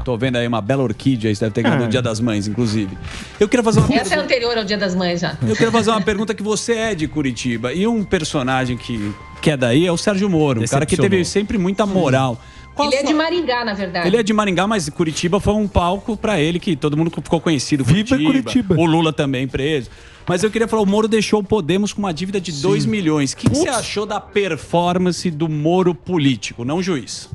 Tô vendo aí uma bela orquídea, isso deve ter ganhado no Dia das Mães, inclusive. Eu queria fazer uma Essa é anterior ao Dia das Mães já. Eu quero fazer uma pergunta que você é de Curitiba. E um personagem que é daí é o Sérgio Moro, um cara que teve sempre muita moral. Ele é de Maringá, na verdade. Ele é de Maringá, mas Curitiba foi um palco pra ele que todo mundo ficou conhecido. Curitiba. O Lula também preso. Mas eu queria falar, o Moro deixou o Podemos com uma dívida de 2 milhões. O que você achou da performance do Moro político, não juiz?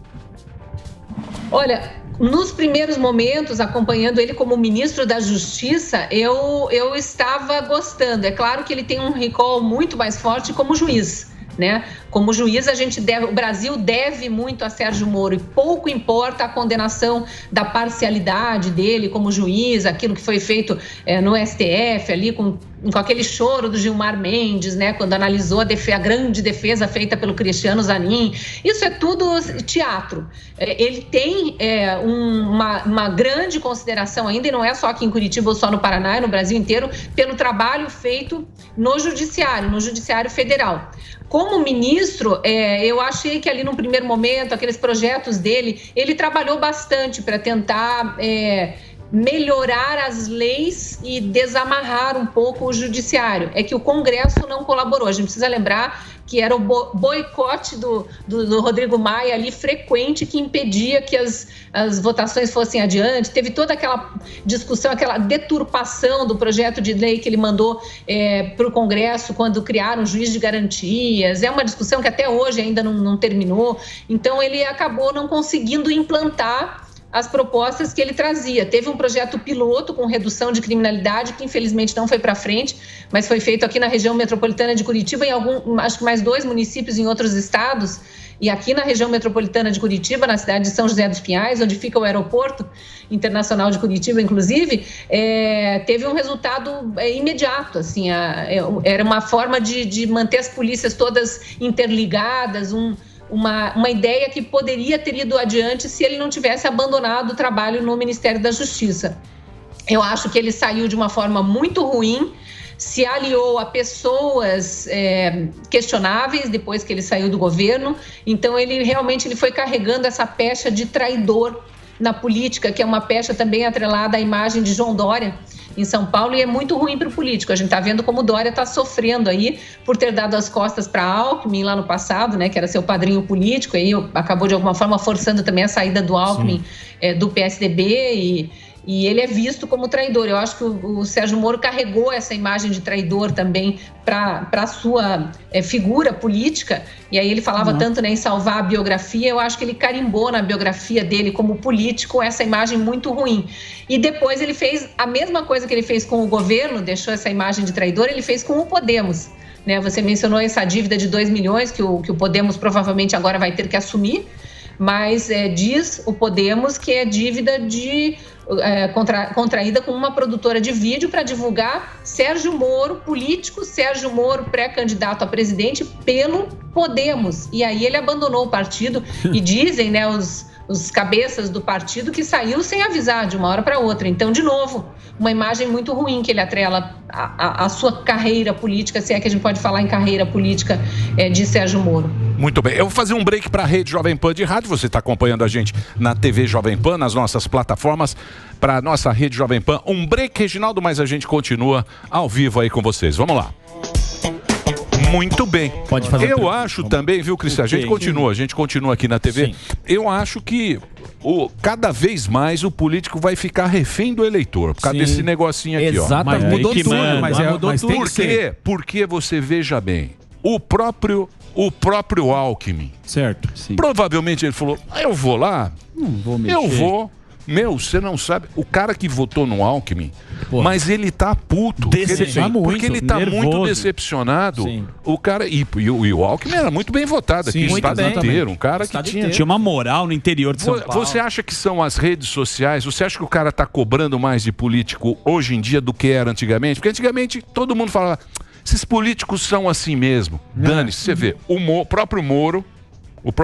Olha, nos primeiros momentos, acompanhando ele como ministro da Justiça, eu estava gostando. É claro que ele tem um recall muito mais forte como juiz, né? Como juiz, o Brasil deve muito a Sérgio Moro e pouco importa a condenação da parcialidade dele como juiz, aquilo que foi feito no STF ali com aquele choro do Gilmar Mendes, né, quando analisou a grande defesa feita pelo Cristiano Zanin. Isso é tudo teatro. Ele tem uma grande consideração ainda, e não é só aqui em Curitiba ou só no Paraná, é no Brasil inteiro, pelo trabalho feito no Judiciário Federal. Como ministro, eu achei que ali no primeiro momento, aqueles projetos dele, ele trabalhou bastante para tentar melhorar as leis e desamarrar um pouco o judiciário. É que o Congresso não colaborou. A gente precisa lembrar que era o boicote do Rodrigo Maia ali frequente que impedia que as votações fossem adiante. Teve toda aquela discussão, aquela deturpação do projeto de lei que ele mandou para o Congresso quando criaram o juiz de garantias. É uma discussão que até hoje ainda não terminou. Então, ele acabou não conseguindo implantar as propostas que ele trazia. Teve um projeto piloto com redução de criminalidade que infelizmente não foi para frente, mas foi feito aqui na região metropolitana de Curitiba, em acho que mais 2 municípios em outros estados, e aqui na região metropolitana de Curitiba, na cidade de São José dos Pinhais, onde fica o aeroporto internacional de Curitiba, inclusive, teve um resultado imediato, assim, era uma forma de manter as polícias todas interligadas, uma ideia que poderia ter ido adiante se ele não tivesse abandonado o trabalho no Ministério da Justiça. Eu acho que ele saiu de uma forma muito ruim, se aliou a pessoas questionáveis depois que ele saiu do governo, então ele realmente foi carregando essa pecha de traidor na política, que é uma pecha também atrelada à imagem de João Dória, em São Paulo, e é muito ruim para o político. A gente está vendo como o Dória está sofrendo aí por ter dado as costas para Alckmin lá no passado, né, que era seu padrinho político, aí acabou de alguma forma forçando também a saída do Alckmin do PSDB, e ele é visto como traidor. Eu acho que o Sérgio Moro carregou essa imagem de traidor também para a sua figura política, e aí ele falava tanto, né, em salvar a biografia. Eu acho que ele carimbou na biografia dele como político essa imagem muito ruim. E depois ele fez a mesma coisa que ele fez com o governo, deixou essa imagem de traidor, ele fez com o Podemos. Né? Você mencionou essa dívida de 2 milhões que o Podemos provavelmente agora vai ter que assumir, mas diz o Podemos que é dívida contraída com uma produtora de vídeo para divulgar Sérgio Moro, político Sérgio Moro, pré-candidato a presidente pelo Podemos. E aí ele abandonou o partido e dizem, né, os cabeças do partido que saiu sem avisar de uma hora para outra. Então, de novo, uma imagem muito ruim que ele atrela a sua carreira política, se é que a gente pode falar em carreira política de Sérgio Moro. Muito bem, eu vou fazer um break para a Rede Jovem Pan de rádio. Você está acompanhando a gente na TV Jovem Pan, nas nossas plataformas, para a nossa Rede Jovem Pan. Um break, Reginaldo, mas a gente continua ao vivo aí com vocês. Vamos lá. Muito bem. Pode fazer. Eu acho também, viu, Cristian? A gente continua aqui na TV. Sim. Eu acho que cada vez mais o político vai ficar refém do eleitor, por causa desse negocinho aqui, ó. Exatamente. Mudou tudo, mas por quê? Porque você veja bem, o próprio Alckmin. Certo. Sim. Provavelmente ele falou: eu vou lá, eu vou. Meu, você não sabe. O cara que votou no Alckmin, mas ele tá puto. Porque ele tá muito decepcionado. Sim. O cara. E o Alckmin era muito bem votado aqui no estado inteiro. Um cara que tinha uma moral no interior de São Paulo. Você acha que são as redes sociais? Você acha que o cara tá cobrando mais de político hoje em dia do que era antigamente? Porque antigamente todo mundo falava: esses políticos são assim mesmo. Dane-se, você vê. O próprio Moro.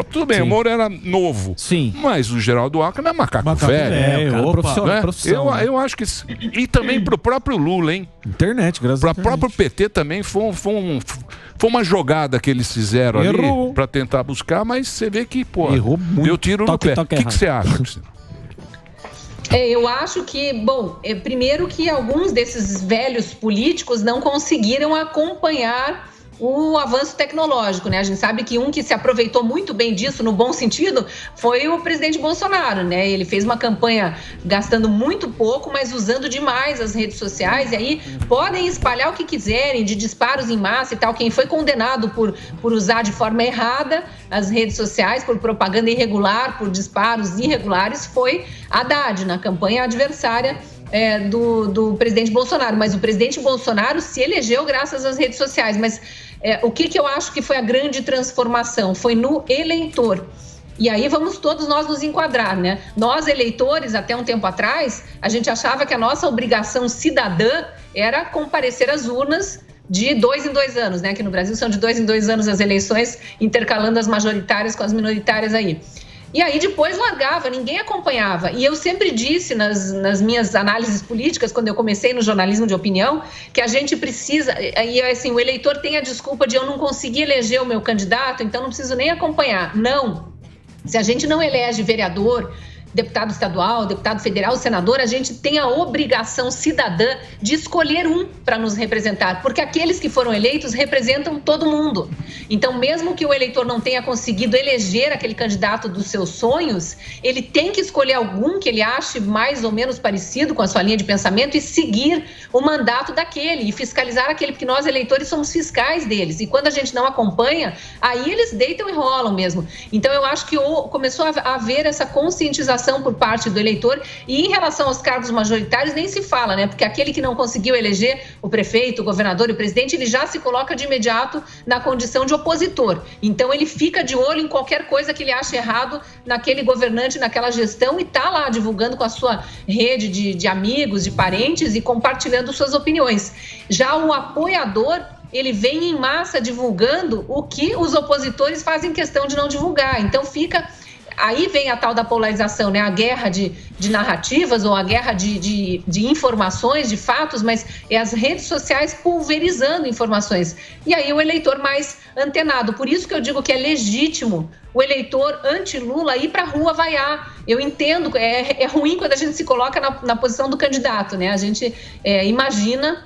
Tudo bem, o Moro era novo. Sim. Mas o Geraldo Alckmin é macaco velho. Profissional. Eu acho que... E também pro próprio Lula, hein? Internet, graças a Deus. Pro próprio PT também foi uma jogada que eles fizeram ali pra tentar buscar, mas você vê que, pô, deu tiro no pé. O que você acha, Cristina? Eu acho que, primeiro que alguns desses velhos políticos não conseguiram acompanhar o avanço tecnológico, né? A gente sabe que um que se aproveitou muito bem disso, no bom sentido, foi o presidente Bolsonaro, né? Ele fez uma campanha gastando muito pouco, mas usando demais as redes sociais, e aí podem espalhar o que quiserem de disparos em massa e tal. Quem foi condenado por usar de forma errada as redes sociais, por propaganda irregular, por disparos irregulares, foi Haddad, na campanha adversária do presidente Bolsonaro. Mas o presidente Bolsonaro se elegeu graças às redes sociais. Mas o que eu acho que foi a grande transformação? Foi no eleitor. E aí vamos todos nós nos enquadrar, né? Nós, eleitores, até um tempo atrás, a gente achava que a nossa obrigação cidadã era comparecer às urnas de 2 em 2 anos, né? Que no Brasil são de 2 em 2 anos as eleições, intercalando as majoritárias com as minoritárias aí. E aí depois largava, ninguém acompanhava. E eu sempre disse nas minhas análises políticas, quando eu comecei no jornalismo de opinião, que a gente precisa... E assim, o eleitor tem a desculpa de eu não conseguir eleger o meu candidato, então não preciso nem acompanhar. Não. Se a gente não elege vereador, deputado estadual, deputado federal, senador, a gente tem a obrigação cidadã de escolher um para nos representar, porque aqueles que foram eleitos representam todo mundo. Então, mesmo que o eleitor não tenha conseguido eleger aquele candidato dos seus sonhos, ele tem que escolher algum que ele ache mais ou menos parecido com a sua linha de pensamento e seguir o mandato daquele e fiscalizar aquele, porque nós, eleitores, somos fiscais deles. E quando a gente não acompanha, aí eles deitam e rolam mesmo. Então, eu acho que começou a haver essa conscientização por parte do eleitor, e em relação aos cargos majoritários nem se fala, né? Porque aquele que não conseguiu eleger o prefeito, o governador e o presidente, ele já se coloca de imediato na condição de opositor. Então ele fica de olho em qualquer coisa que ele acha errado naquele governante, naquela gestão, e está lá divulgando com a sua rede de amigos, de parentes e compartilhando suas opiniões. Já o apoiador, ele vem em massa divulgando o que os opositores fazem questão de não divulgar. Então fica... Aí vem a tal da polarização, né? A guerra de narrativas ou a guerra de informações, de fatos, mas é as redes sociais pulverizando informações. E aí o eleitor mais antenado. Por isso que eu digo que é legítimo o eleitor anti-Lula ir para a rua vaiar. Eu entendo, é ruim quando a gente se coloca na posição do candidato, né? A gente imagina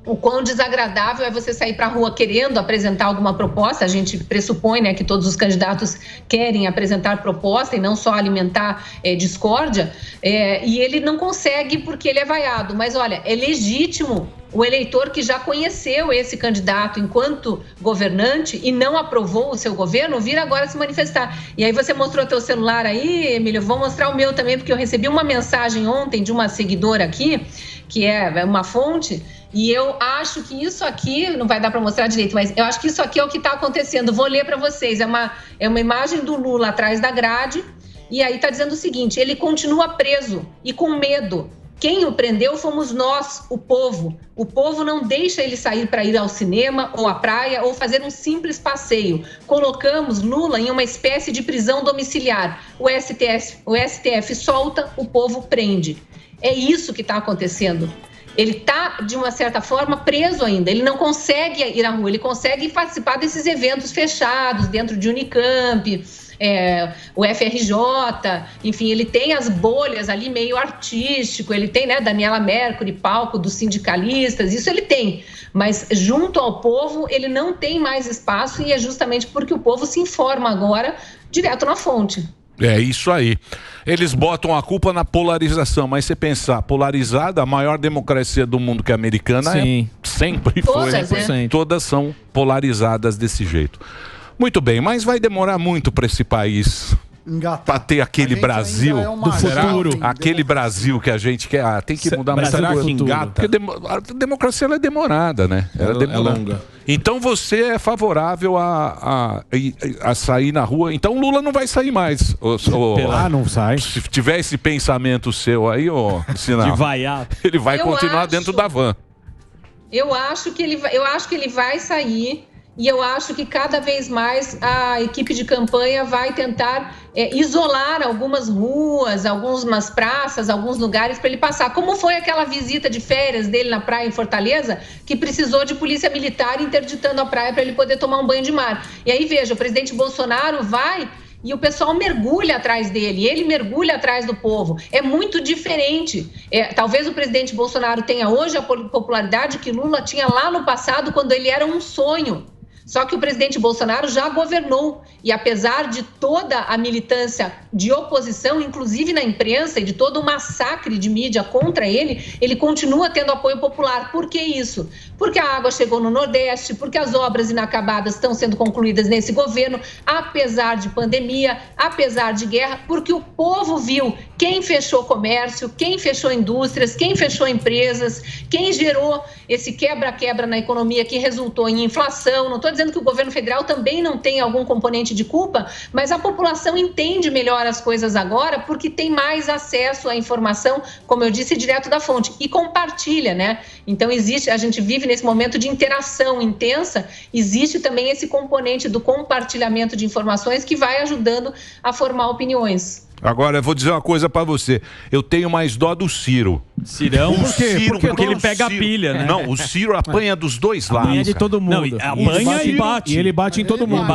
o quão desagradável é você sair para a rua querendo apresentar alguma proposta. A gente pressupõe, né, que todos os candidatos querem apresentar proposta e não só alimentar discórdia, e ele não consegue porque ele é vaiado. Mas, olha, é legítimo o eleitor que já conheceu esse candidato enquanto governante e não aprovou o seu governo vir agora se manifestar. E aí você mostrou teu celular aí, Emílio, eu vou mostrar o meu também, porque eu recebi uma mensagem ontem de uma seguidora aqui, que é uma fonte, e eu acho que isso aqui, não vai dar para mostrar direito, mas eu acho que isso aqui é o que está acontecendo. Vou ler para vocês, é uma imagem do Lula atrás da grade, e aí está dizendo o seguinte: ele continua preso e com medo. Quem o prendeu fomos nós, o povo. O povo não deixa ele sair para ir ao cinema ou à praia ou fazer um simples passeio. Colocamos Lula em uma espécie de prisão domiciliar. O STF solta, o povo prende. É isso que está acontecendo. Ele está, de uma certa forma, preso ainda. Ele não consegue ir à rua, ele consegue participar desses eventos fechados dentro de Unicamp, o FRJ, enfim, ele tem as bolhas ali meio artístico, ele tem, né, Daniela Mercury, palco dos sindicalistas, isso ele tem, mas junto ao povo ele não tem mais espaço, e é justamente porque o povo se informa agora direto na fonte. É isso aí. Eles botam a culpa na polarização, mas você pensar, polarizada, a maior democracia do mundo que é a americana, sempre foi. Todas são polarizadas desse jeito. Muito bem, mas vai demorar muito para esse país para ter aquele Brasil do futuro. Aquele Brasil que a gente quer. Tem que mudar, mas será que engata? Porque a democracia ela é demorada, né? Ela é longa. Então você é favorável a sair na rua. Então o Lula não vai sair mais. Não sai. Se tiver esse pensamento seu aí, sinal, de vaiar, ele vai continuar dentro da van. Eu acho que ele vai sair. E eu acho que cada vez mais a equipe de campanha vai tentar isolar algumas ruas, algumas praças, alguns lugares para ele passar. Como foi aquela visita de férias dele na praia em Fortaleza, que precisou de polícia militar interditando a praia para ele poder tomar um banho de mar. E aí, veja, o presidente Bolsonaro vai e o pessoal mergulha atrás dele, ele mergulha atrás do povo. É muito diferente. Talvez o presidente Bolsonaro tenha hoje a popularidade que Lula tinha lá no passado, quando ele era um sonho. Só que o presidente Bolsonaro já governou e, apesar de toda a militância de oposição, inclusive na imprensa, e de todo o massacre de mídia contra ele, ele continua tendo apoio popular. Por que isso? Porque a água chegou no Nordeste, porque as obras inacabadas estão sendo concluídas nesse governo, apesar de pandemia, apesar de guerra, porque o povo viu quem fechou comércio, quem fechou indústrias, quem fechou empresas, quem gerou esse quebra-quebra na economia que resultou em inflação. Não estou dizendo que o governo federal também não tem algum componente de culpa, mas a população entende melhor as coisas agora porque tem mais acesso à informação, como eu disse, direto da fonte, e compartilha, né? Então a gente vive nesse momento de interação intensa, existe também esse componente do compartilhamento de informações que vai ajudando a formar opiniões. Agora, eu vou dizer uma coisa pra você. Eu tenho mais dó do Ciro. Cirão? Por quê? Porque ele pega a pilha, né? Não, o Ciro apanha dos dois lados. Apanha de todo mundo. Não, apanha e bate. E ele bate em todo mundo.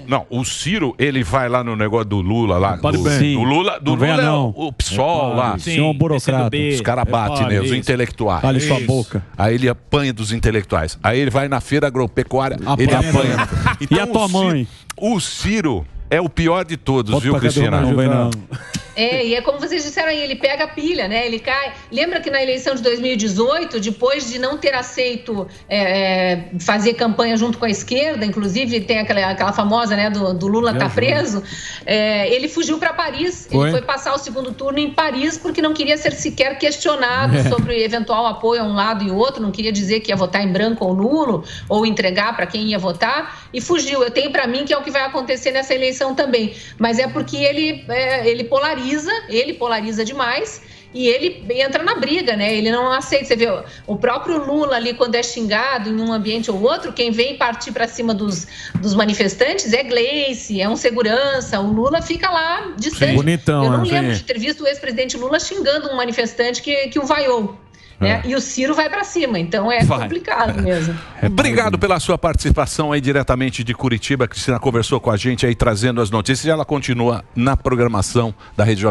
Não, o Ciro, ele vai lá no negócio do Lula lá. Do Lula é o PSOL lá. Sim, um burocrata. Os caras batem, né? Os intelectuais. Cale sua boca. Aí ele apanha dos intelectuais. Aí ele vai na feira agropecuária, ele apanha. E a tua mãe? O Ciro é o pior de todos, viu, Cristina? Não vem não. E é como vocês disseram aí, ele pega a pilha, né? Ele cai. Lembra que na eleição de 2018, depois de não ter aceito fazer campanha junto com a esquerda, inclusive tem aquela famosa, né, do Lula tá preso, ele fugiu para Paris. Ele foi passar o segundo turno em Paris porque não queria ser sequer questionado sobre eventual apoio a um lado e outro, não queria dizer que ia votar em branco ou nulo, ou entregar para quem ia votar, e fugiu. Eu tenho para mim que é o que vai acontecer nessa eleição também, mas é porque ele polariza demais e ele entra na briga, né? Ele não aceita. Você vê, o próprio Lula ali, quando é xingado em um ambiente ou outro, quem vem partir para cima dos manifestantes é Gleice, é um segurança. O Lula fica lá distante. Bonitão, eu não lembro de ter visto o ex-presidente Lula xingando um manifestante que o vaiou. Né? E o Ciro vai para cima, então complicado mesmo. Obrigado pela sua participação aí diretamente de Curitiba. A Cristina conversou com a gente aí, trazendo as notícias, e ela continua na programação da Rede Jovem.